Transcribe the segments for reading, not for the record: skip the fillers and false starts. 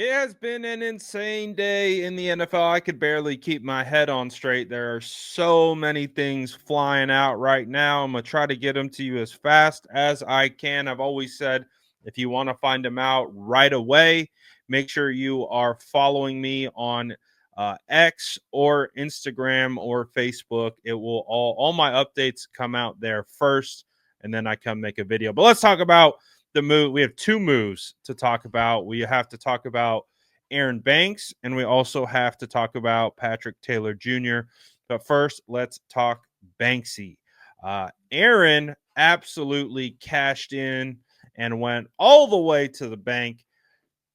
It has been an insane day in the NFL. I could barely keep my head on straight. There are so many things flying out right now. I'm going to try to get them to you as fast as I can. I've always said if you want to find them out right away, make sure you are following me on X or Instagram or Facebook. It will all my updates come out there first, and then I come make a video. But let's talk about the move. We have two moves to talk about. We have to talk about Aaron Banks, and we also have to talk about Patrick Taylor Jr. But first, let's talk Banksy. Aaron absolutely cashed in and went all the way to the bank,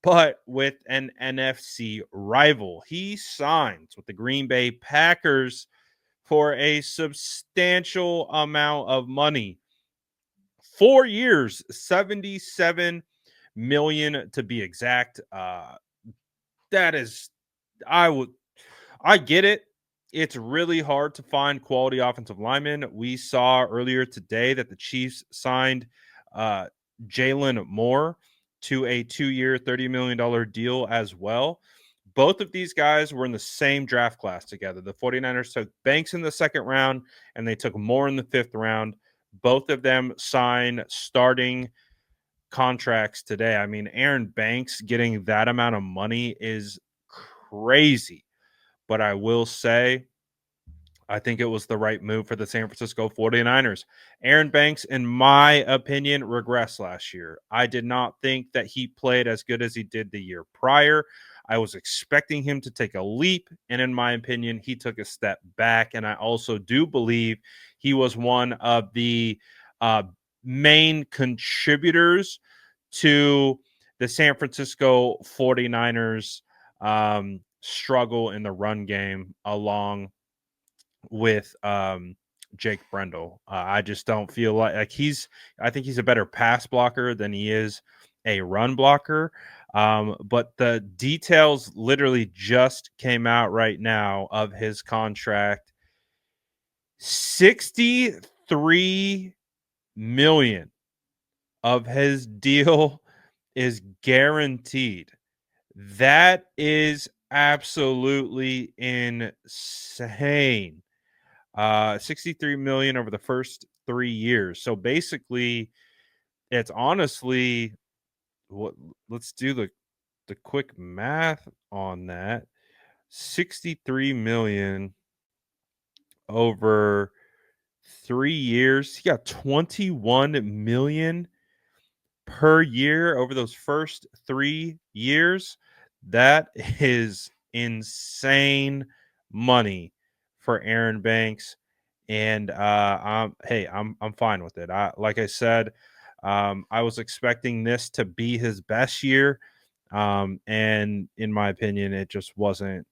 but with an NFC rival. He signs with the Green Bay Packers for a substantial amount of money. 4 years, 77 million to be exact. That is, I get it. It's really hard to find quality offensive linemen. We saw earlier today that the Chiefs signed uh, Jalen Moore to a 2-year, $30 million deal as well. Both of these guys were in the same draft class together. The 49ers took Banks in the second round, and they took Moore in the fifth round. Both of them sign starting contracts today. I mean, Aaron Banks getting that amount of money is crazy. But I will say, I think it was the right move for the San Francisco 49ers. Aaron Banks, in my opinion, regressed last year. I did not think that he played as good as he did the year prior. I was expecting him to take a leap, and in my opinion, he took a step back. And I also do believe he was one of the main contributors to the San Francisco 49ers struggle in the run game along with Jake Brendel. I just don't feel like I think he's a better pass blocker than he is a run blocker. But the details literally just came out right now of his contract. 63 million of his deal is guaranteed. That is absolutely insane. 63 million over the first 3 years. So basically, it's honestly what let's do the quick math on that. 63 million over 3 years. He got 21 million per year over those first 3 years. That is insane money for Aaron Banks. And I'm fine with it. Like I said, I was expecting this to be his best year, and in my opinion, it just wasn't.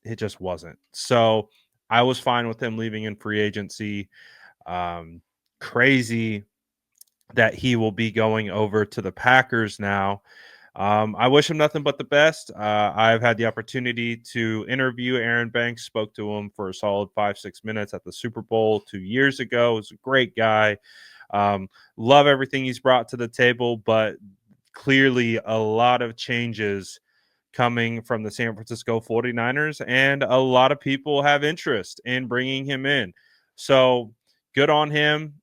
It just wasn't. So I was fine with him leaving in free agency. Crazy that he will be going over to the Packers now. I wish him nothing but the best. I've had the opportunity to interview Aaron Banks, spoke to him for a solid 5-6 minutes at the Super Bowl 2 years ago. He's a great guy. Love everything he's brought to the table, but clearly a lot of changes coming from the San Francisco 49ers, and a lot of people have interest in bringing him in. So good on him.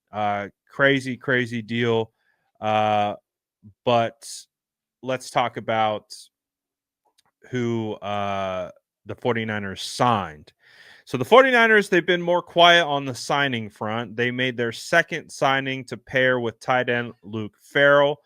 Crazy, crazy deal. But let's talk about who the 49ers signed. So the 49ers, they've been more quiet on the signing front. They made their second signing to pair with tight end Luke Farrell.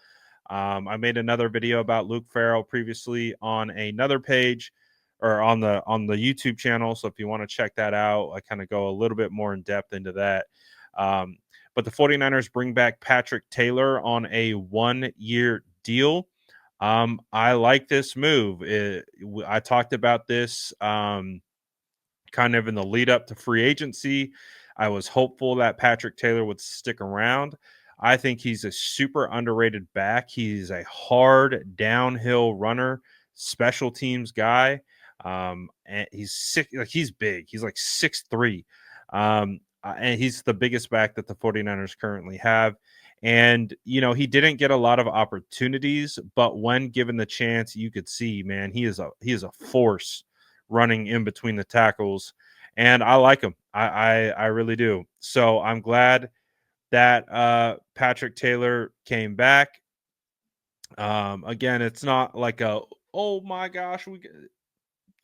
I made another video about Luke Farrell previously on another page or on the YouTube channel. So if you want to check that out, I kind of go a little bit more in depth into that. But the 49ers bring back Patrick Taylor on a 1-year deal. I like this move. I talked about this kind of in the lead up to free agency. I was hopeful that Patrick Taylor would stick around. I think he's a super underrated back. He's a hard downhill runner, special teams guy. And he's sick, like he's big. He's like 6'3". And he's the biggest back that the 49ers currently have. And, he didn't get a lot of opportunities, but when given the chance, you could see, man, he is a force running in between the tackles. And I like him. I really do. So I'm glad that Patrick Taylor came back. Again, it's not like oh my gosh,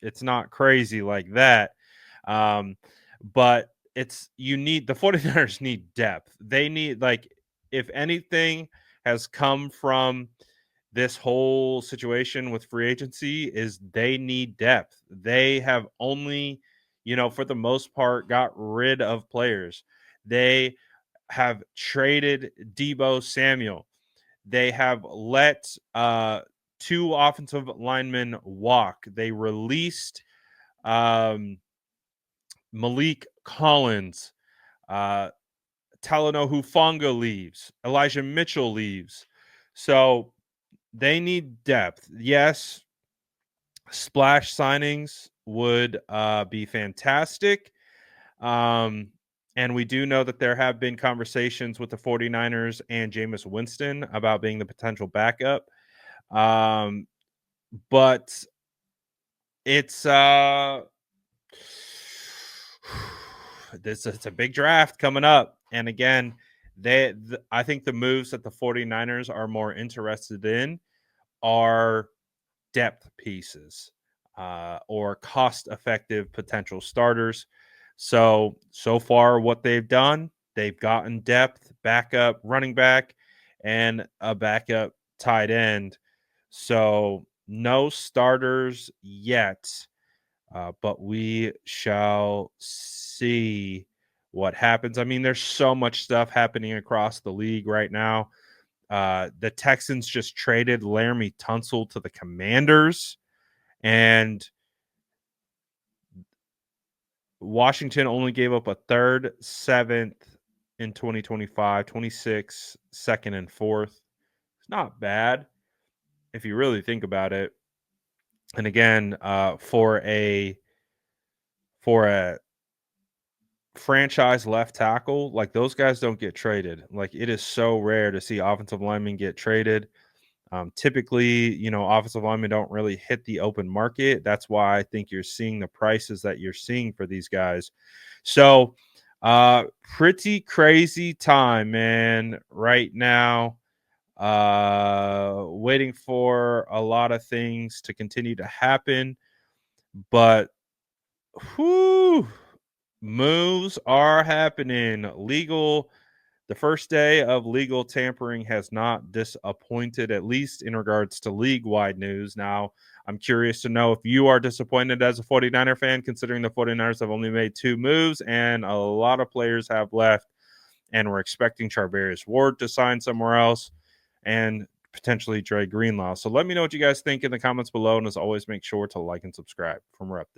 it's not crazy like that. Um, but the 49ers need depth. They need, like, if anything has come from this whole situation with free agency, is they need depth. They have only, for the most part, got rid of players. They have traded Debo Samuel. They have let two offensive linemen walk. They released um, Malik Collins. Uh, Talanoa Hufanga leaves. Elijah Mitchell leaves. So they need depth. Yes, splash signings would be fantastic. And we do know that there have been conversations with the 49ers and Jameis Winston about being the potential backup. But it's it's a big draft coming up. And again, I think the moves that the 49ers are more interested in are depth pieces or cost-effective potential starters. So far, what they've done, they've gotten depth, backup running back, and a backup tight end. So no starters yet, but we shall see what happens. I mean, there's so much stuff happening across the league right now. The Texans just traded Laramie Tunsil to the Commanders, and Washington only gave up a third, seventh in 2025, 26, second, and fourth. It's not bad if you really think about it. And again, for a franchise left tackle, like, those guys don't get traded. Like, it is so rare to see offensive linemen get traded. Typically, offensive linemen don't really hit the open market. That's why I think you're seeing the prices that you're seeing for these guys. So, pretty crazy time, man, right now. Waiting for a lot of things to continue to happen, but whew, moves are happening. The first day of legal tampering has not disappointed, at least in regards to league-wide news. Now, I'm curious to know if you are disappointed as a 49er fan, considering the 49ers have only made 2 moves and a lot of players have left, and we're expecting Charvarius Ward to sign somewhere else and potentially Dre Greenlaw. So let me know what you guys think in the comments below, and as always, make sure to like and subscribe. From Rep.